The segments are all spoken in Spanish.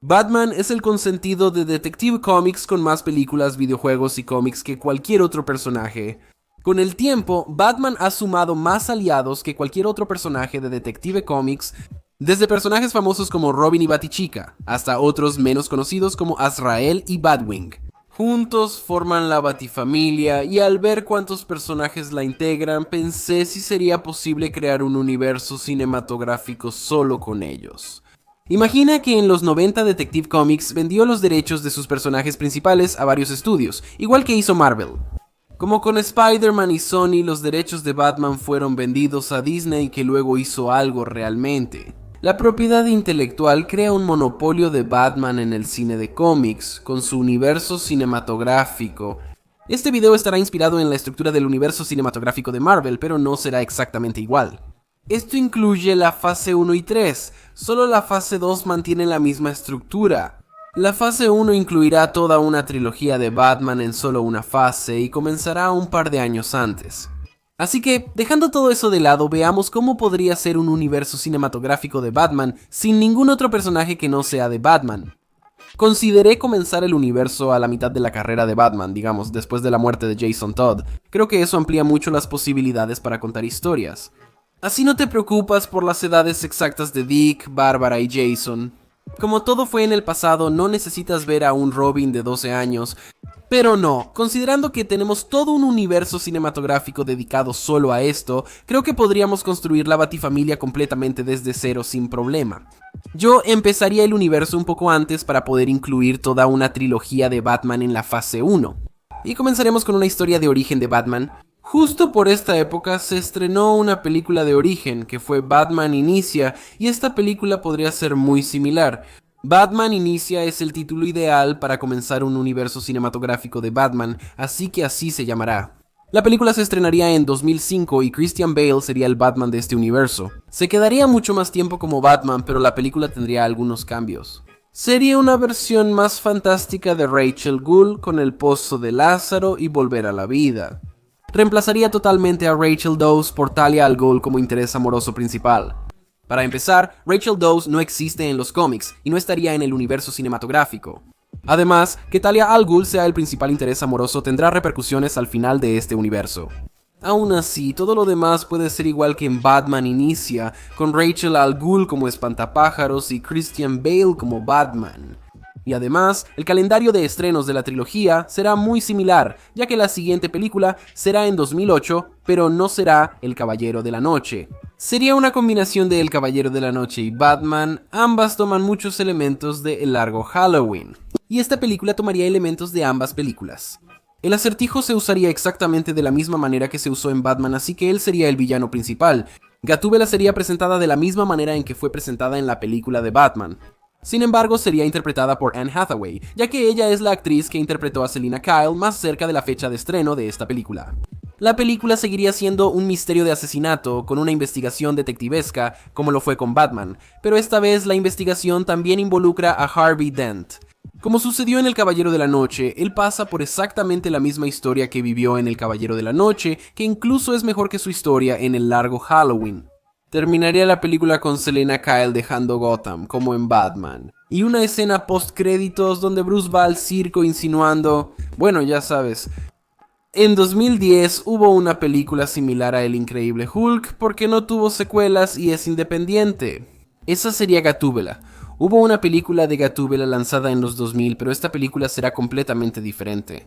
Batman es el consentido de Detective Comics con más películas, videojuegos y cómics que cualquier otro personaje. Con el tiempo, Batman ha sumado más aliados que cualquier otro personaje de Detective Comics, desde personajes famosos como Robin y Batichica, hasta otros menos conocidos como Azrael y Batwing. Juntos forman la Batifamilia y al ver cuántos personajes la integran, pensé si sería posible crear un universo cinematográfico solo con ellos. Imagina que en los 90 Detective Comics vendió los derechos de sus personajes principales a varios estudios, igual que hizo Marvel. Como con Spider-Man y Sony, los derechos de Batman fueron vendidos a Disney, que luego hizo algo realmente. La propiedad intelectual crea un monopolio de Batman en el cine de cómics, con su universo cinematográfico. Este video estará inspirado en la estructura del universo cinematográfico de Marvel, pero no será exactamente igual. Esto incluye la fase 1 y 3, solo la fase 2 mantiene la misma estructura. La fase 1 incluirá toda una trilogía de Batman en solo una fase y comenzará un par de años antes. Así que, dejando todo eso de lado, veamos cómo podría ser un universo cinematográfico de Batman sin ningún otro personaje que no sea de Batman. Consideré comenzar el universo a la mitad de la carrera de Batman, digamos, después de la muerte de Jason Todd. Creo que eso amplía mucho las posibilidades para contar historias. Así no te preocupas por las edades exactas de Dick, Bárbara y Jason. Como todo fue en el pasado, no necesitas ver a un Robin de 12 años. Pero no, considerando que tenemos todo un universo cinematográfico dedicado solo a esto, creo que podríamos construir la Batifamilia completamente desde cero sin problema. Yo empezaría el universo un poco antes para poder incluir toda una trilogía de Batman en la fase 1. Y comenzaremos con una historia de origen de Batman. Justo por esta época se estrenó una película de origen, que fue Batman Inicia, y esta película podría ser muy similar. Batman Inicia es el título ideal para comenzar un universo cinematográfico de Batman, así que así se llamará. La película se estrenaría en 2005 y Christian Bale sería el Batman de este universo. Se quedaría mucho más tiempo como Batman, pero la película tendría algunos cambios. Sería una versión más fantástica de Rachel Gould con el pozo de Lázaro y volver a la vida. Reemplazaría totalmente a Rachel Dawes por Talia al Ghul como interés amoroso principal. Para empezar, Rachel Dawes no existe en los cómics y no estaría en el universo cinematográfico. Además, que Talia al Ghul sea el principal interés amoroso tendrá repercusiones al final de este universo. Aún así, todo lo demás puede ser igual que en Batman Inicia, con Rachel al Ghul como espantapájaros y Christian Bale como Batman. Y además, el calendario de estrenos de la trilogía será muy similar, ya que la siguiente película será en 2008, pero no será El Caballero de la Noche. Sería una combinación de El Caballero de la Noche y Batman, ambas toman muchos elementos de El Largo Halloween. Y esta película tomaría elementos de ambas películas. El acertijo se usaría exactamente de la misma manera que se usó en Batman, así que él sería el villano principal. Gatúbela sería presentada de la misma manera en que fue presentada en la película de Batman. Sin embargo, sería interpretada por Anne Hathaway, ya que ella es la actriz que interpretó a Selina Kyle más cerca de la fecha de estreno de esta película. La película seguiría siendo un misterio de asesinato con una investigación detectivesca, como lo fue con Batman, pero esta vez la investigación también involucra a Harvey Dent. Como sucedió en El Caballero de la Noche, él pasa por exactamente la misma historia que vivió en El Caballero de la Noche, que incluso es mejor que su historia en El Largo Halloween. Terminaría la película con Selena Kyle dejando Gotham, como en Batman. Y una escena post-créditos donde Bruce va al circo insinuando... Bueno, ya sabes. En 2010 hubo una película similar a El Increíble Hulk porque no tuvo secuelas y es independiente. Esa sería Gatúbela. Hubo una película de Gatúbela lanzada en los 2000, pero esta película será completamente diferente.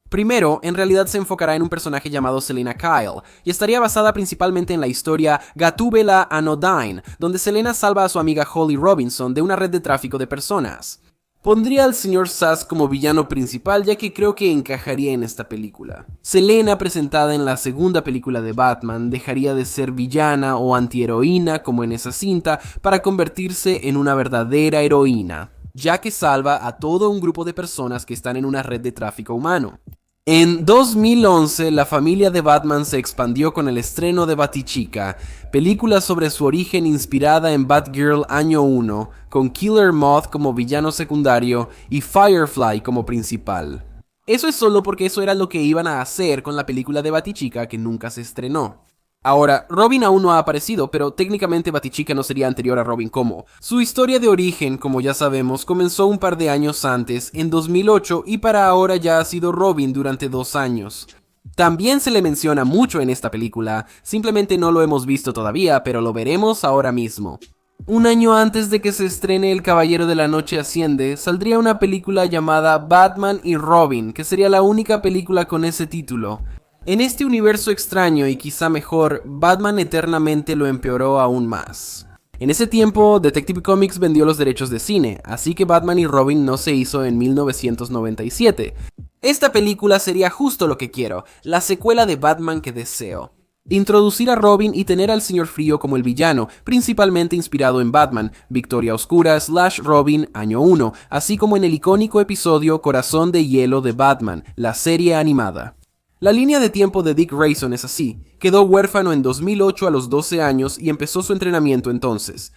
Primero, en realidad se enfocará en un personaje llamado Selena Kyle, y estaría basada principalmente en la historia Gatúbela Anodyne, donde Selena salva a su amiga Holly Robinson de una red de tráfico de personas. Pondría al Sr. Sass como villano principal, ya que creo que encajaría en esta película. Selena, presentada en la segunda película de Batman, dejaría de ser villana o antiheroína como en esa cinta para convertirse en una verdadera heroína, ya que salva a todo un grupo de personas que están en una red de tráfico humano. En 2011, la familia de Batman se expandió con el estreno de Batichica, película sobre su origen inspirada en Batgirl Año 1, con Killer Moth como villano secundario y Firefly como principal. Eso es solo porque eso era lo que iban a hacer con la película de Batichica que nunca se estrenó. Ahora, Robin aún no ha aparecido, pero técnicamente Batichica no sería anterior a Robin Como. Su historia de origen, como ya sabemos, comenzó un par de años antes, en 2008, y para ahora ya ha sido Robin durante 2 años. También se le menciona mucho en esta película, simplemente no lo hemos visto todavía, pero lo veremos ahora mismo. Un año antes de que se estrene El Caballero de la Noche Asciende, saldría una película llamada Batman y Robin, que sería la única película con ese título. En este universo extraño y quizá mejor, Batman eternamente lo empeoró aún más. En ese tiempo, Detective Comics vendió los derechos de cine, así que Batman y Robin no se hizo en 1997. Esta película sería justo lo que quiero, la secuela de Batman que deseo. Introducir a Robin y tener al Señor Frío como el villano, principalmente inspirado en Batman, Victoria Oscura / Robin Año 1, así como en el icónico episodio Corazón de Hielo de Batman, la serie animada. La línea de tiempo de Dick Grayson es así: quedó huérfano en 2008 a los 12 años y empezó su entrenamiento entonces.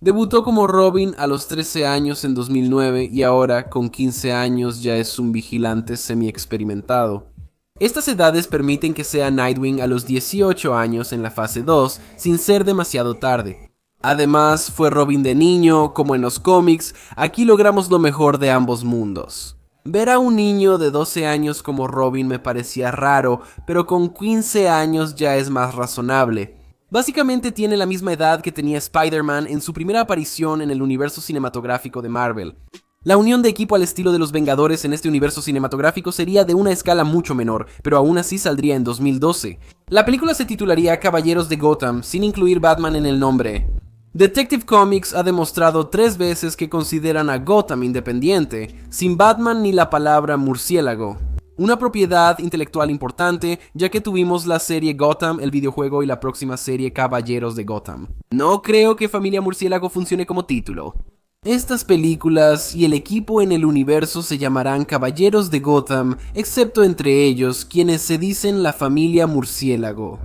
Debutó como Robin a los 13 años en 2009 y ahora, con 15 años, ya es un vigilante semi-experimentado. Estas edades permiten que sea Nightwing a los 18 años en la fase 2, sin ser demasiado tarde. Además, fue Robin de niño, como en los cómics. Aquí logramos lo mejor de ambos mundos. Ver a un niño de 12 años como Robin me parecía raro, pero con 15 años ya es más razonable. Básicamente tiene la misma edad que tenía Spider-Man en su primera aparición en el universo cinematográfico de Marvel. La unión de equipo al estilo de los Vengadores en este universo cinematográfico sería de una escala mucho menor, pero aún así saldría en 2012. La película se titularía Caballeros de Gotham, sin incluir Batman en el nombre. Detective Comics ha demostrado 3 veces que consideran a Gotham independiente, sin Batman ni la palabra murciélago. Una propiedad intelectual importante, ya que tuvimos la serie Gotham, el videojuego, y la próxima serie Caballeros de Gotham. No creo que Familia Murciélago funcione como título. Estas películas y el equipo en el universo se llamarán Caballeros de Gotham, excepto entre ellos, quienes se dicen la Familia Murciélago.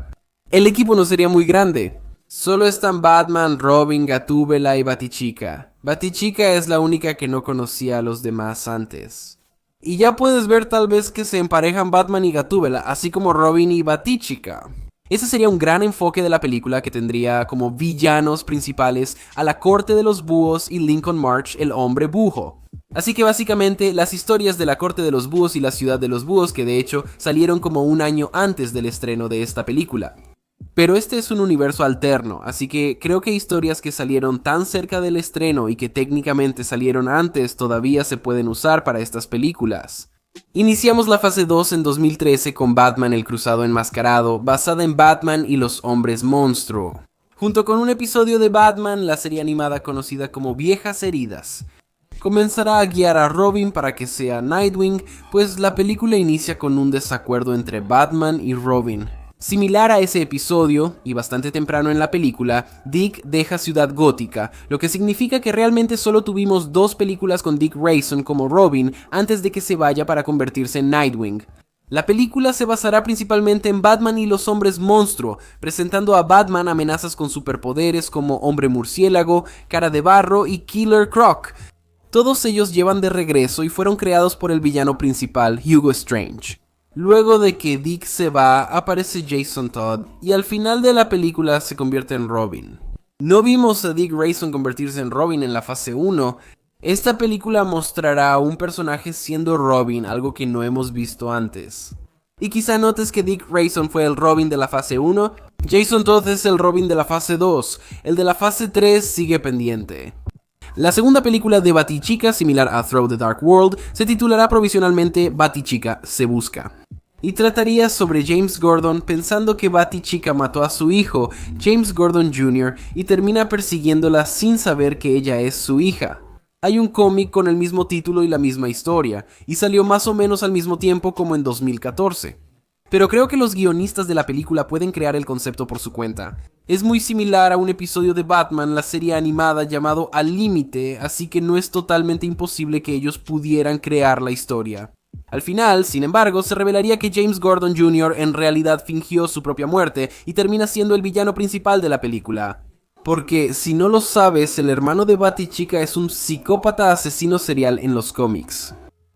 El equipo no sería muy grande. Solo están Batman, Robin, Gatúbela y Batichica. Batichica es la única que no conocía a los demás antes. Y ya puedes ver tal vez que se emparejan Batman y Gatúbela, así como Robin y Batichica. Ese sería un gran enfoque de la película, que tendría como villanos principales a la Corte de los Búhos y Lincoln March, el Hombre Búho. Así que básicamente las historias de la Corte de los Búhos y la Ciudad de los Búhos, que de hecho salieron como un año antes del estreno de esta película. Pero este es un universo alterno, así que creo que historias que salieron tan cerca del estreno y que técnicamente salieron antes todavía se pueden usar para estas películas. Iniciamos la fase 2 en 2013 con Batman el Cruzado Enmascarado, basada en Batman y los Hombres Monstruo, junto con un episodio de Batman, la serie animada conocida como Viejas Heridas. Comenzará a guiar a Robin para que sea Nightwing, pues la película inicia con un desacuerdo entre Batman y Robin. Similar a ese episodio, y bastante temprano en la película, Dick deja Ciudad Gótica, lo que significa que realmente solo tuvimos 2 películas con Dick Grayson como Robin antes de que se vaya para convertirse en Nightwing. La película se basará principalmente en Batman y los Hombres Monstruo, presentando a Batman amenazas con superpoderes como Hombre Murciélago, Cara de Barro y Killer Croc. Todos ellos llevan de regreso y fueron creados por el villano principal, Hugo Strange. Luego de que Dick se va, aparece Jason Todd y al final de la película se convierte en Robin. No vimos a Dick Grayson convertirse en Robin en la fase 1. Esta película mostrará a un personaje siendo Robin, algo que no hemos visto antes. Y quizá notes que Dick Grayson fue el Robin de la fase 1, Jason Todd es el Robin de la fase 2, el de la fase 3 sigue pendiente. La segunda película de Batichica, similar a Through the Dark World, se titulará provisionalmente Batichica se busca. Y trataría sobre James Gordon pensando que Batichica mató a su hijo, James Gordon Jr., y termina persiguiéndola sin saber que ella es su hija. Hay un cómic con el mismo título y la misma historia, y salió más o menos al mismo tiempo como en 2014. Pero creo que los guionistas de la película pueden crear el concepto por su cuenta. Es muy similar a un episodio de Batman, la serie animada llamado Al Límite, así que no es totalmente imposible que ellos pudieran crear la historia. Al final, sin embargo, se revelaría que James Gordon Jr. en realidad fingió su propia muerte y termina siendo el villano principal de la película. Porque, si no lo sabes, el hermano de Batichica es un psicópata asesino serial en los cómics.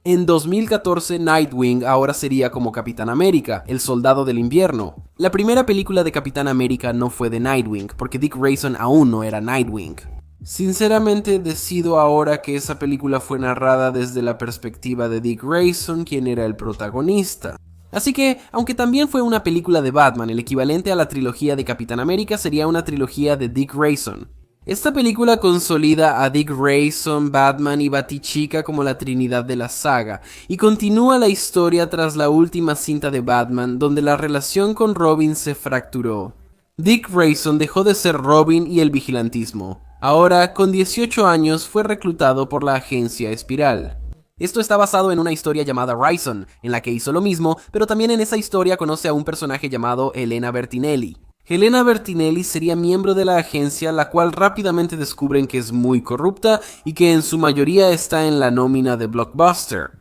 En 2014, Nightwing ahora sería como Capitán América, el Soldado del Invierno. La primera película de Capitán América no fue de Nightwing, porque Dick Grayson aún no era Nightwing. Sinceramente, decido ahora que esa película fue narrada desde la perspectiva de Dick Grayson, quien era el protagonista. Así que, aunque también fue una película de Batman, el equivalente a la trilogía de Capitán América sería una trilogía de Dick Grayson. Esta película consolida a Dick Grayson, Batman y Batichica como la trinidad de la saga, y continúa la historia tras la última cinta de Batman, donde la relación con Robin se fracturó. Dick Grayson dejó de ser Robin y el vigilantismo. Ahora, con 18 años, fue reclutado por la agencia Espiral. Esto está basado en una historia llamada Rison, en la que hizo lo mismo, pero también en esa historia conoce a un personaje llamado Helena Bertinelli. Helena Bertinelli sería miembro de la agencia, la cual rápidamente descubren que es muy corrupta y que en su mayoría está en la nómina de Blockbuster.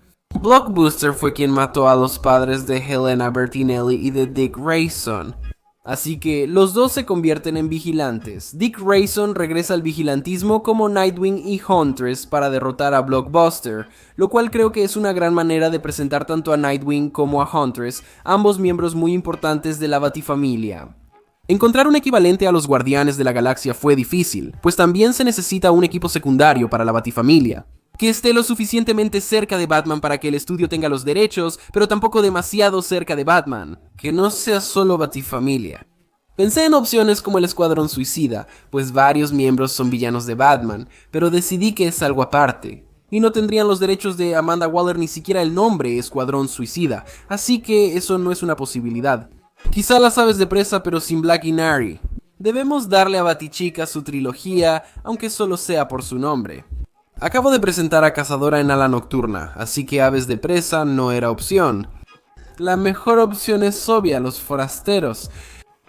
Blockbuster fue quien mató a los padres de Helena Bertinelli y de Dick Grayson. Así que los dos se convierten en vigilantes. Dick Grayson regresa al vigilantismo como Nightwing y Huntress para derrotar a Blockbuster, lo cual creo que es una gran manera de presentar tanto a Nightwing como a Huntress, ambos miembros muy importantes de la Batifamilia. Encontrar un equivalente a los Guardianes de la Galaxia fue difícil, pues también se necesita un equipo secundario para la Batifamilia, que esté lo suficientemente cerca de Batman para que el estudio tenga los derechos, pero tampoco demasiado cerca de Batman, que no sea solo Batifamilia. Pensé en opciones como el Escuadrón Suicida, pues varios miembros son villanos de Batman, pero decidí que es algo aparte. Y no tendrían los derechos de Amanda Waller ni siquiera el nombre Escuadrón Suicida, así que eso no es una posibilidad. Quizá las aves de presa, pero sin Black Inari. Debemos darle a Batichica su trilogía, aunque solo sea por su nombre. Acabo de presentar a Cazadora en Ala Nocturna, así que aves de presa no era opción. La mejor opción es obvia, los forasteros.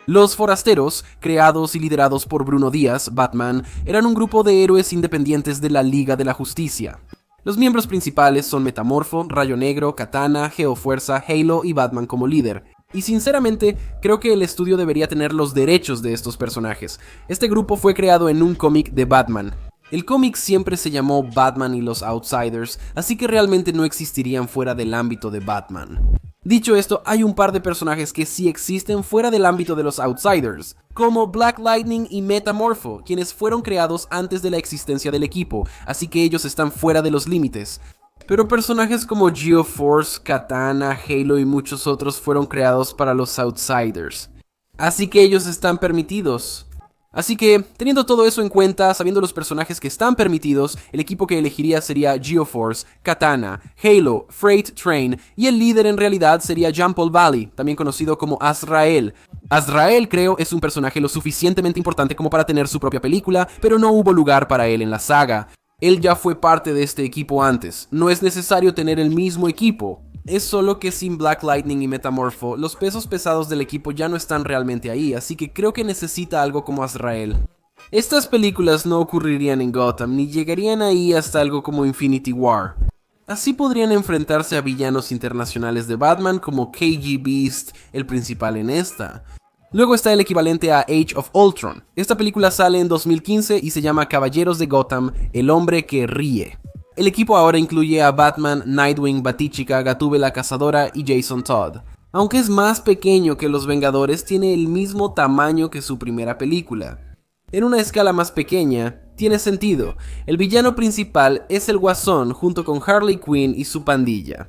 Los forasteros, creados y liderados por Bruno Díaz, Batman, eran un grupo de héroes independientes de la Liga de la Justicia. Los miembros principales son Metamorfo, Rayo Negro, Katana, Geofuerza, Halo y Batman como líder. Y sinceramente, creo que el estudio debería tener los derechos de estos personajes. Este grupo fue creado en un cómic de Batman. El cómic siempre se llamó Batman y los Outsiders, así que realmente no existirían fuera del ámbito de Batman. Dicho esto, hay un par de personajes que sí existen fuera del ámbito de los Outsiders, como Black Lightning y Metamorpho, quienes fueron creados antes de la existencia del equipo, así que ellos están fuera de los límites. Pero personajes como Geoforce, Katana, Halo y muchos otros fueron creados para los Outsiders, así que ellos están permitidos. Así que, teniendo todo eso en cuenta, sabiendo los personajes que están permitidos, el equipo que elegiría sería Geoforce, Katana, Halo, Freight Train, y el líder en realidad sería Jean-Paul Valley, también conocido como Azrael. Azrael, creo, es un personaje lo suficientemente importante como para tener su propia película, pero no hubo lugar para él en la saga. Él ya fue parte de este equipo antes, no es necesario tener el mismo equipo. Es solo que sin Black Lightning y Metamorpho, los pesos pesados del equipo ya no están realmente ahí, así que creo que necesita algo como Azrael. Estas películas no ocurrirían en Gotham, ni llegarían ahí hasta algo como Infinity War. Así podrían enfrentarse a villanos internacionales de Batman como KG Beast, el principal en esta. Luego está el equivalente a Age of Ultron. Esta película sale en 2015 y se llama Caballeros de Gotham, el hombre que ríe. El equipo ahora incluye a Batman, Nightwing, Batichica, Gatúbela Cazadora y Jason Todd. Aunque es más pequeño que Los Vengadores, tiene el mismo tamaño que su primera película. En una escala más pequeña, tiene sentido. El villano principal es el Guasón junto con Harley Quinn y su pandilla.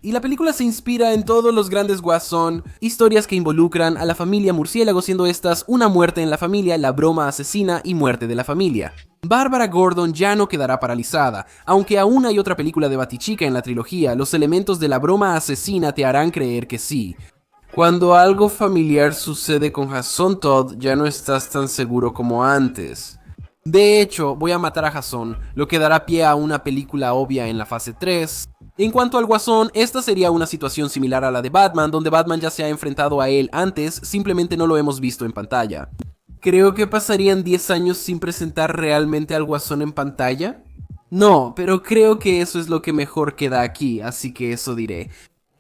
Y la película se inspira en todos los grandes Guasón, historias que involucran a la familia Murciélago, siendo estas Una muerte en la familia, La broma asesina y Muerte de la familia. Bárbara Gordon ya no quedará paralizada. Aunque aún hay otra película de Batichica en la trilogía, los elementos de La broma asesina te harán creer que sí. Cuando algo familiar sucede con Jason Todd, ya no estás tan seguro como antes. De hecho, voy a matar a Jason, lo que dará pie a una película obvia en la fase 3. En cuanto al Guasón, esta sería una situación similar a la de Batman, donde Batman ya se ha enfrentado a él antes, simplemente no lo hemos visto en pantalla. ¿Creo que pasarían 10 años sin presentar realmente al Guasón en pantalla? No, pero creo que eso es lo que mejor queda aquí, así que eso diré.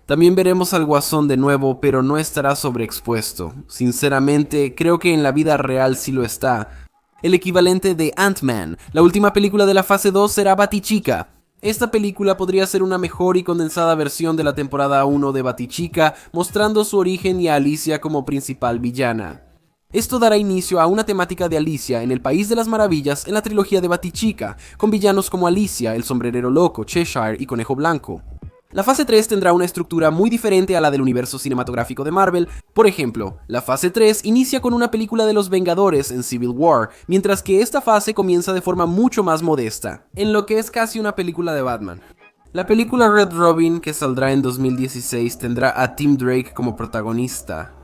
También veremos al Guasón de nuevo, pero no estará sobreexpuesto. Sinceramente, creo que en la vida real sí lo está. El equivalente de Ant-Man, la última película de la fase 2 será Batichica. Esta película podría ser una mejor y condensada versión de la temporada 1 de Batichica, mostrando su origen y a Alicia como principal villana. Esto dará inicio a una temática de Alicia en el País de las Maravillas en la trilogía de Batichica, con villanos como Alicia, el Sombrerero Loco, Cheshire y Conejo Blanco. La fase 3 tendrá una estructura muy diferente a la del universo cinematográfico de Marvel. Por ejemplo, la fase 3 inicia con una película de los Vengadores en Civil War, mientras que esta fase comienza de forma mucho más modesta, en lo que es casi una película de Batman. La película Red Robin, que saldrá en 2016, tendrá a Tim Drake como protagonista.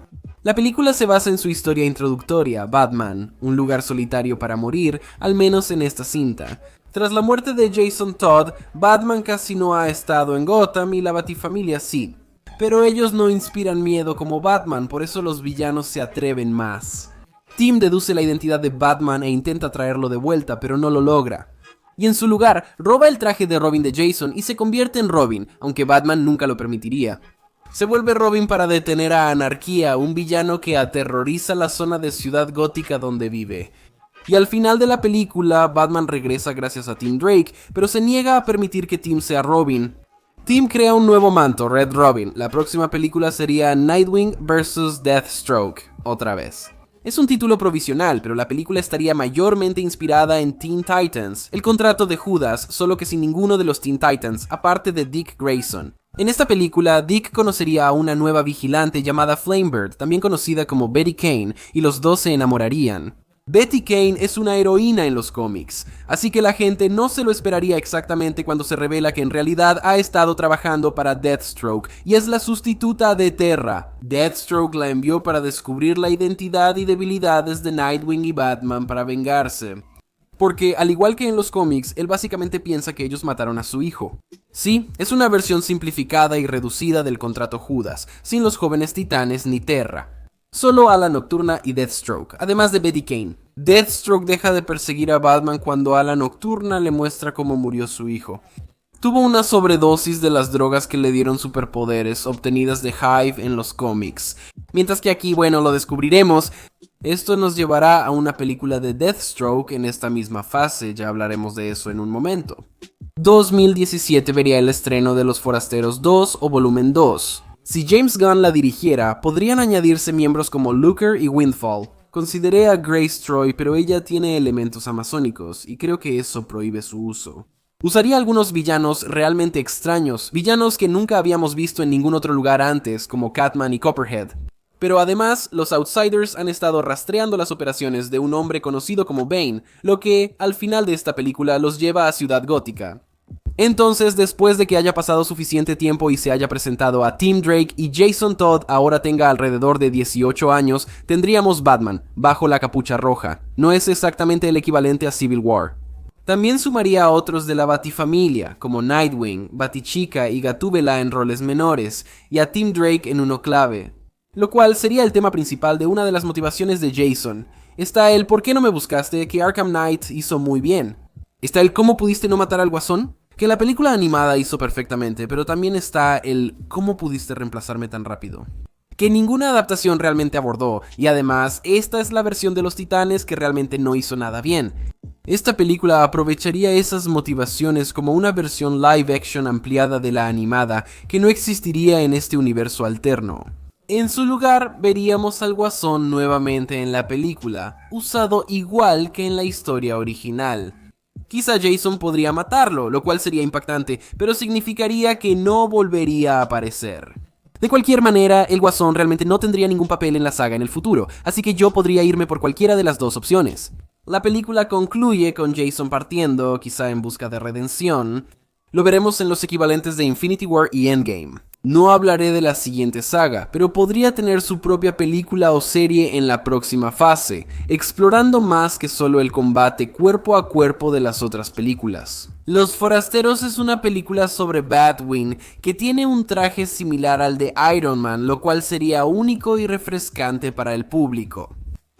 La película se basa en su historia introductoria, Batman, un lugar solitario para morir, al menos en esta cinta. Tras la muerte de Jason Todd, Batman casi no ha estado en Gotham y la Batifamilia sí. Pero ellos no inspiran miedo como Batman, por eso los villanos se atreven más. Tim deduce la identidad de Batman e intenta traerlo de vuelta, pero no lo logra. Y en su lugar, roba el traje de Robin de Jason y se convierte en Robin, aunque Batman nunca lo permitiría. Se vuelve Robin para detener a Anarquía, un villano que aterroriza la zona de Ciudad Gótica donde vive. Y al final de la película, Batman regresa gracias a Tim Drake, pero se niega a permitir que Tim sea Robin. Tim crea un nuevo manto, Red Robin. La próxima película sería Nightwing vs. Deathstroke, otra vez. Es un título provisional, pero la película estaría mayormente inspirada en Teen Titans, el contrato de Judas, solo que sin ninguno de los Teen Titans, aparte de Dick Grayson. En esta película, Dick conocería a una nueva vigilante llamada Flamebird, también conocida como Betty Kane, y los dos se enamorarían. Betty Kane es una heroína en los cómics, así que la gente no se lo esperaría exactamente cuando se revela que en realidad ha estado trabajando para Deathstroke y es la sustituta de Terra. Deathstroke la envió para descubrir la identidad y debilidades de Nightwing y Batman para vengarse. Porque, al igual que en los cómics, él básicamente piensa que ellos mataron a su hijo. Sí, es una versión simplificada y reducida del contrato Judas, sin los jóvenes titanes ni Terra. Solo Ala Nocturna y Deathstroke, además de Betty Kane. Deathstroke deja de perseguir a Batman cuando Ala Nocturna le muestra cómo murió su hijo. Tuvo una sobredosis de las drogas que le dieron superpoderes obtenidas de Hive en los cómics. Mientras que aquí, bueno, lo descubriremos. Esto nos llevará a una película de Deathstroke en esta misma fase, ya hablaremos de eso en un momento. 2017 vería el estreno de Los Forasteros 2 o Volumen 2. Si James Gunn la dirigiera, podrían añadirse miembros como Looker y Windfall. Consideré a Grace Troy, pero ella tiene elementos amazónicos, y creo que eso prohíbe su uso. Usaría algunos villanos realmente extraños, villanos que nunca habíamos visto en ningún otro lugar antes, como Catman y Copperhead. Pero además, los Outsiders han estado rastreando las operaciones de un hombre conocido como Bane, lo que, al final de esta película, los lleva a Ciudad Gótica. Entonces, después de que haya pasado suficiente tiempo y se haya presentado a Tim Drake y Jason Todd ahora tenga alrededor de 18 años, tendríamos Batman, bajo la capucha roja. No es exactamente el equivalente a Civil War. También sumaría a otros de la Batifamilia, como Nightwing, Batichica y Gatúbela en roles menores, y a Tim Drake en uno clave. Lo cual sería el tema principal de una de las motivaciones de Jason. Está el ¿por qué no me buscaste? Que Arkham Knight hizo muy bien. Está el ¿cómo pudiste no matar al Guasón? Que la película animada hizo perfectamente, pero también está el ¿cómo pudiste reemplazarme tan rápido? Que ninguna adaptación realmente abordó, y además, esta es la versión de los Titanes que realmente no hizo nada bien. Esta película aprovecharía esas motivaciones como una versión live action ampliada de la animada que no existiría en este universo alterno. En su lugar, veríamos al Guasón nuevamente en la película, usado igual que en la historia original. Quizá Jason podría matarlo, lo cual sería impactante, pero significaría que no volvería a aparecer. De cualquier manera, el Guasón realmente no tendría ningún papel en la saga en el futuro, así que yo podría irme por cualquiera de las dos opciones. La película concluye con Jason partiendo, quizá en busca de redención. Lo veremos en los equivalentes de Infinity War y Endgame. No hablaré de la siguiente saga, pero podría tener su propia película o serie en la próxima fase, explorando más que solo el combate cuerpo a cuerpo de las otras películas. Los Forasteros es una película sobre Batwing que tiene un traje similar al de Iron Man, lo cual sería único y refrescante para el público.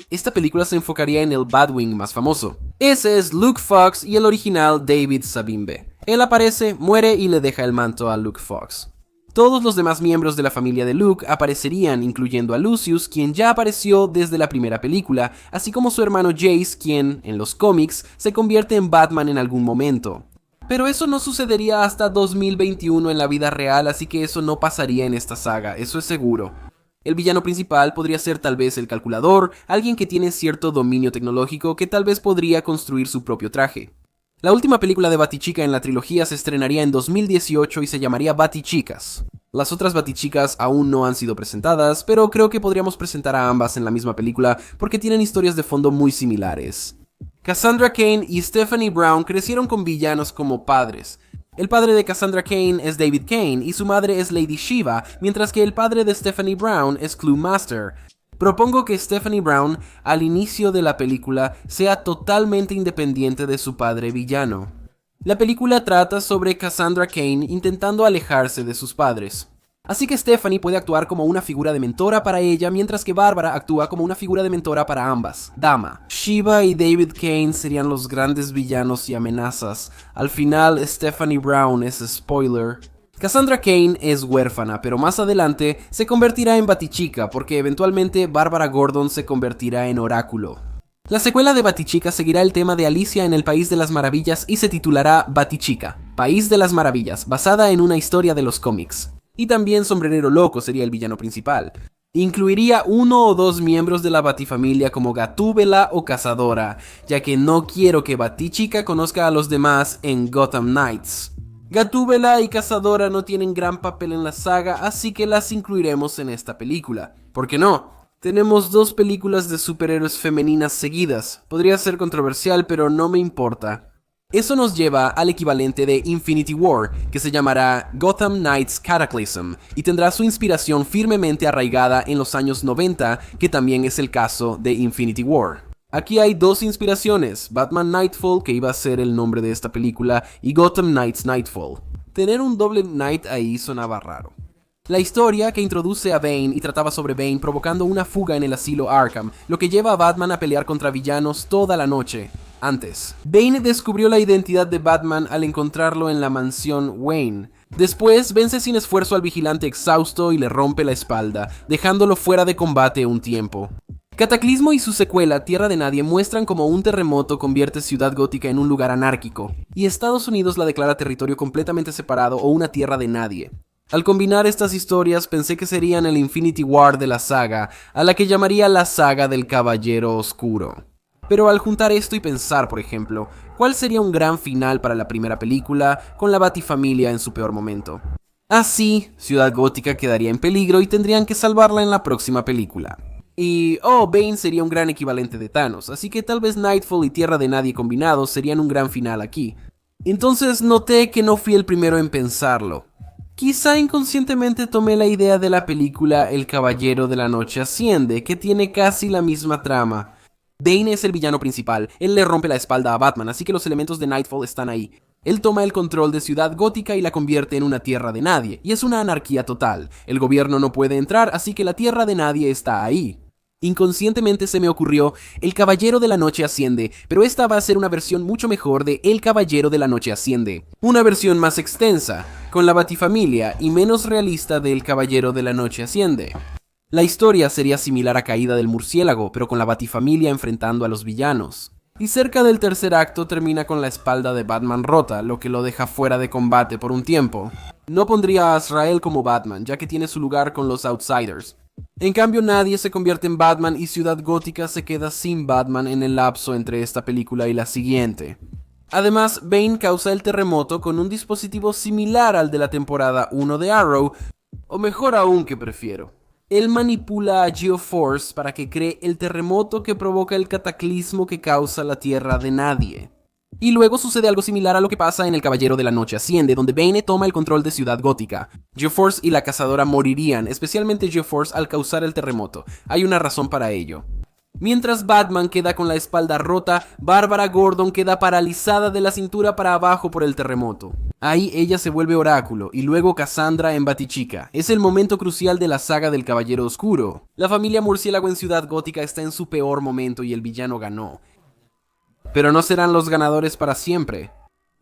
Esta película se enfocaría en el Batwing más famoso. Ese es Luke Fox y el original David Sabimbe. Él aparece, muere y le deja el manto a Luke Fox. Todos los demás miembros de la familia de Luke aparecerían, incluyendo a Lucius, quien ya apareció desde la primera película, así como su hermano Jace, quien, en los cómics, se convierte en Batman en algún momento. Pero eso no sucedería hasta 2021 en la vida real, así que eso no pasaría en esta saga, eso es seguro. El villano principal podría ser tal vez el calculador, alguien que tiene cierto dominio tecnológico que tal vez podría construir su propio traje. La última película de Batichica en la trilogía se estrenaría en 2018 y se llamaría Batichicas. Las otras Batichicas aún no han sido presentadas, pero creo que podríamos presentar a ambas en la misma película porque tienen historias de fondo muy similares. Cassandra Cain y Stephanie Brown crecieron con villanos como padres. El padre de Cassandra Cain es David Cain y su madre es Lady Shiva, mientras que el padre de Stephanie Brown es Clue Master. Propongo que Stephanie Brown, al inicio de la película, sea totalmente independiente de su padre villano. La película trata sobre Cassandra Cain intentando alejarse de sus padres. Así que Stephanie puede actuar como una figura de mentora para ella, mientras que Bárbara actúa como una figura de mentora para ambas, Dama. Shiva y David Cain serían los grandes villanos y amenazas. Al final, Stephanie Brown es spoiler. Cassandra Cain es huérfana, pero más adelante se convertirá en Batichica, porque eventualmente Bárbara Gordon se convertirá en Oráculo. La secuela de Batichica seguirá el tema de Alicia en el País de las Maravillas y se titulará Batichica, País de las Maravillas, basada en una historia de los cómics. Y también Sombrerero Loco sería el villano principal. Incluiría uno o dos miembros de la Batifamilia como Gatúbela o Cazadora, ya que no quiero que Batichica conozca a los demás en Gotham Knights. Gatúbela y Cazadora no tienen gran papel en la saga, así que las incluiremos en esta película. ¿Por qué no? Tenemos dos películas de superhéroes femeninas seguidas. Podría ser controversial, pero no me importa. Eso nos lleva al equivalente de Infinity War, que se llamará Gotham Knights Cataclysm, y tendrá su inspiración firmemente arraigada en los años 90, que también es el caso de Infinity War. Aquí hay dos inspiraciones, Batman Nightfall, que iba a ser el nombre de esta película, y Gotham Knights Nightfall. Tener un doble Knight ahí sonaba raro. La historia, que introduce a Bane y trataba sobre Bane provocando una fuga en el asilo Arkham, lo que lleva a Batman a pelear contra villanos toda la noche. Antes, Bane descubrió la identidad de Batman al encontrarlo en la mansión Wayne. Después, vence sin esfuerzo al vigilante exhausto y le rompe la espalda, dejándolo fuera de combate un tiempo. Cataclismo y su secuela, Tierra de Nadie, muestran cómo un terremoto convierte Ciudad Gótica en un lugar anárquico, y Estados Unidos la declara territorio completamente separado o una tierra de nadie. Al combinar estas historias, pensé que serían el Infinity War de la saga, a la que llamaría la saga del Caballero Oscuro. Pero al juntar esto y pensar, por ejemplo, ¿cuál sería un gran final para la primera película con la Batifamilia en su peor momento? Así, Ciudad Gótica quedaría en peligro y tendrían que salvarla en la próxima película. Y, Bane sería un gran equivalente de Thanos, así que tal vez Nightfall y Tierra de Nadie combinados serían un gran final aquí. Entonces noté que no fui el primero en pensarlo. Quizá inconscientemente tomé la idea de la película El Caballero de la Noche Asciende, que tiene casi la misma trama. Bane es el villano principal, él le rompe la espalda a Batman, así que los elementos de Nightfall están ahí. Él toma el control de Ciudad Gótica y la convierte en una tierra de nadie, y es una anarquía total. El gobierno no puede entrar, así que la tierra de nadie está ahí. Inconscientemente se me ocurrió, El Caballero de la Noche Asciende, pero esta va a ser una versión mucho mejor de El Caballero de la Noche Asciende. Una versión más extensa, con la Batifamilia, y menos realista de El Caballero de la Noche Asciende. La historia sería similar a Caída del Murciélago, pero con la Batifamilia enfrentando a los villanos. Y cerca del tercer acto termina con la espalda de Batman rota, lo que lo deja fuera de combate por un tiempo. No pondría a Azrael como Batman, ya que tiene su lugar con los Outsiders. En cambio, nadie se convierte en Batman y Ciudad Gótica se queda sin Batman en el lapso entre esta película y la siguiente. Además, Bane causa el terremoto con un dispositivo similar al de la temporada 1 de Arrow, o mejor aún que prefiero. Él manipula a Geoforce para que cree el terremoto que provoca el cataclismo que causa la Tierra de Nadie. Y luego sucede algo similar a lo que pasa en El Caballero de la Noche Asciende, donde Bane toma el control de Ciudad Gótica. Geoforce y la Cazadora morirían, especialmente Geoforce al causar el terremoto. Hay una razón para ello. Mientras Batman queda con la espalda rota, Bárbara Gordon queda paralizada de la cintura para abajo por el terremoto. Ahí ella se vuelve Oráculo y luego Cassandra en Batichica. Es el momento crucial de la saga del Caballero Oscuro. La familia Murciélago en Ciudad Gótica está en su peor momento y el villano ganó. Pero no serán los ganadores para siempre.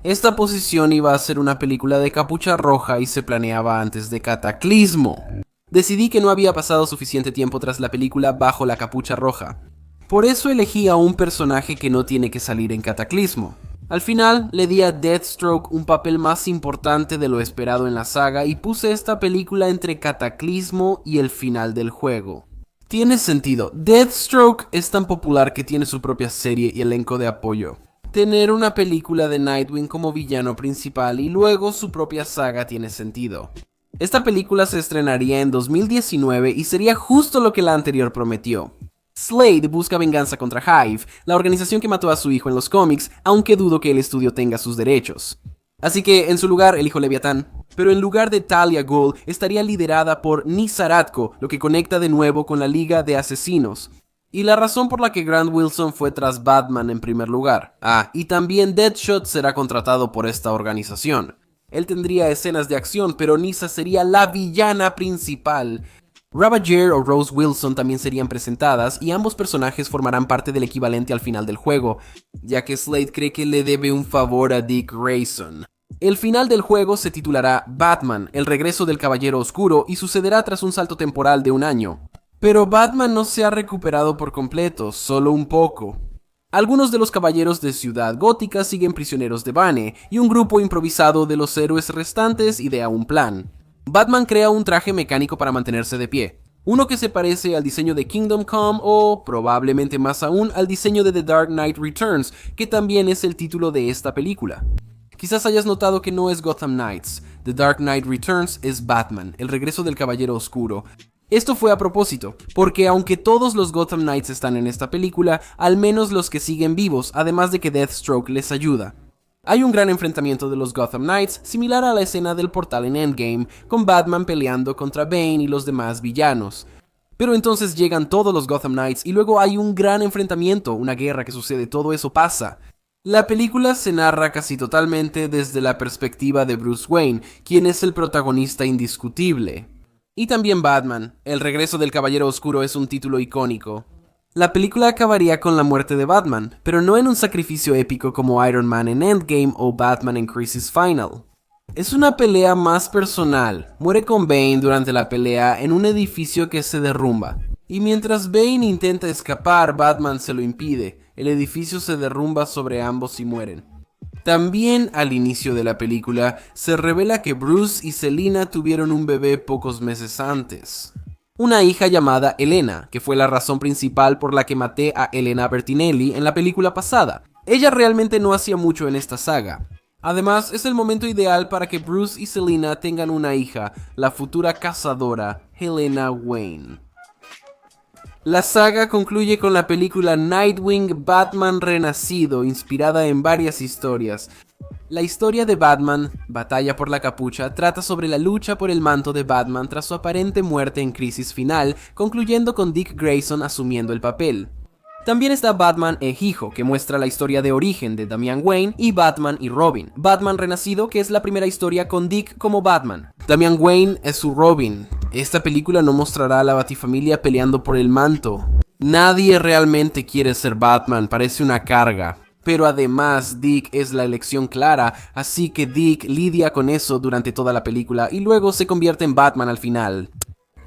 Esta posición iba a ser una película de Capucha Roja y se planeaba antes de Cataclismo. Decidí que no había pasado suficiente tiempo tras la película Bajo la Capucha Roja. Por eso elegí a un personaje que no tiene que salir en Cataclismo. Al final, le di a Deathstroke un papel más importante de lo esperado en la saga y puse esta película entre Cataclismo y el final del juego. Tiene sentido, Deathstroke es tan popular que tiene su propia serie y elenco de apoyo. Tener una película de Nightwing como villano principal y luego su propia saga tiene sentido. Esta película se estrenaría en 2019 y sería justo lo que la anterior prometió. Slade busca venganza contra Hive, la organización que mató a su hijo en los cómics, aunque dudo que el estudio tenga sus derechos. Así que en su lugar elijo Leviatán, pero en lugar de Talia Ghul estaría liderada por Nisaratko, lo que conecta de nuevo con la Liga de Asesinos. Y la razón por la que Grant Wilson fue tras Batman en primer lugar. Y también Deadshot será contratado por esta organización. Él tendría escenas de acción, pero Nyssa sería la villana principal. Ravager o Rose Wilson también serían presentadas y ambos personajes formarán parte del equivalente al final del juego, ya que Slade cree que le debe un favor a Dick Grayson. El final del juego se titulará Batman, el regreso del Caballero Oscuro y sucederá tras un salto temporal de un año. Pero Batman no se ha recuperado por completo, solo un poco. Algunos de los caballeros de Ciudad Gótica siguen prisioneros de Bane y un grupo improvisado de los héroes restantes idea un plan. Batman crea un traje mecánico para mantenerse de pie, uno que se parece al diseño de Kingdom Come o, probablemente más aún, al diseño de The Dark Knight Returns, que también es el título de esta película. Quizás hayas notado que no es Gotham Knights, The Dark Knight Returns es Batman, el regreso del Caballero Oscuro. Esto fue a propósito, porque aunque todos los Gotham Knights están en esta película, al menos los que siguen vivos, además de que Deathstroke les ayuda. Hay un gran enfrentamiento de los Gotham Knights, similar a la escena del portal en Endgame, con Batman peleando contra Bane y los demás villanos. Pero entonces llegan todos los Gotham Knights y luego hay un gran enfrentamiento, una guerra que sucede, todo eso pasa. La película se narra casi totalmente desde la perspectiva de Bruce Wayne, quien es el protagonista indiscutible. Y también Batman, el regreso del Caballero Oscuro es un título icónico. La película acabaría con la muerte de Batman, pero no en un sacrificio épico como Iron Man en Endgame o Batman en Crisis Final. Es una pelea más personal. Muere con Bane durante la pelea en un edificio que se derrumba. Y mientras Bane intenta escapar, Batman se lo impide. El edificio se derrumba sobre ambos y mueren. También al inicio de la película se revela que Bruce y Selina tuvieron un bebé pocos meses antes. Una hija llamada Elena, que fue la razón principal por la que maté a Elena Bertinelli en la película pasada. Ella realmente no hacía mucho en esta saga. Además, es el momento ideal para que Bruce y Selina tengan una hija, la futura cazadora, Helena Wayne. La saga concluye con la película Nightwing Batman Renacido, inspirada en varias historias. La historia de Batman, Batalla por la Capucha, trata sobre la lucha por el manto de Batman tras su aparente muerte en Crisis Final, concluyendo con Dick Grayson asumiendo el papel. También está Batman e Hijo, que muestra la historia de origen de Damian Wayne, y Batman y Robin. Batman Renacido, que es la primera historia con Dick como Batman. Damian Wayne es su Robin. Esta película no mostrará a la Batifamilia peleando por el manto. Nadie realmente quiere ser Batman, parece una carga. Pero además Dick es la elección clara, así que Dick lidia con eso durante toda la película y luego se convierte en Batman al final.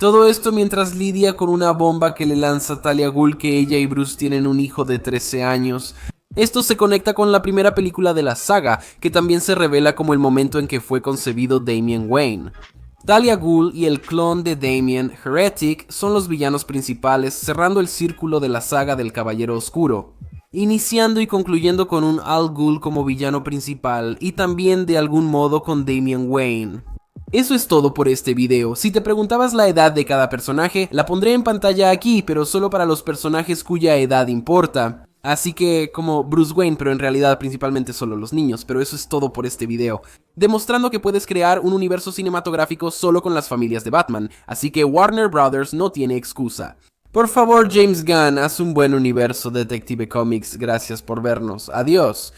Todo esto mientras lidia con una bomba que le lanza Talia Ghul, que ella y Bruce tienen un hijo de 13 años. Esto se conecta con la primera película de la saga, que también se revela como el momento en que fue concebido Damian Wayne. Talia Ghul y el clon de Damian, Heretic, son los villanos principales, cerrando el círculo de la saga del Caballero Oscuro, iniciando y concluyendo con un Al Ghul como villano principal y también de algún modo con Damian Wayne. Eso es todo por este video. Si te preguntabas la edad de cada personaje, la pondré en pantalla aquí, pero solo para los personajes cuya edad importa. Así que como Bruce Wayne, pero en realidad principalmente solo los niños, pero eso es todo por este video. Demostrando que puedes crear un universo cinematográfico solo con las familias de Batman, así que Warner Brothers no tiene excusa. Por favor, James Gunn, haz un buen universo Detective Comics, gracias por vernos, adiós.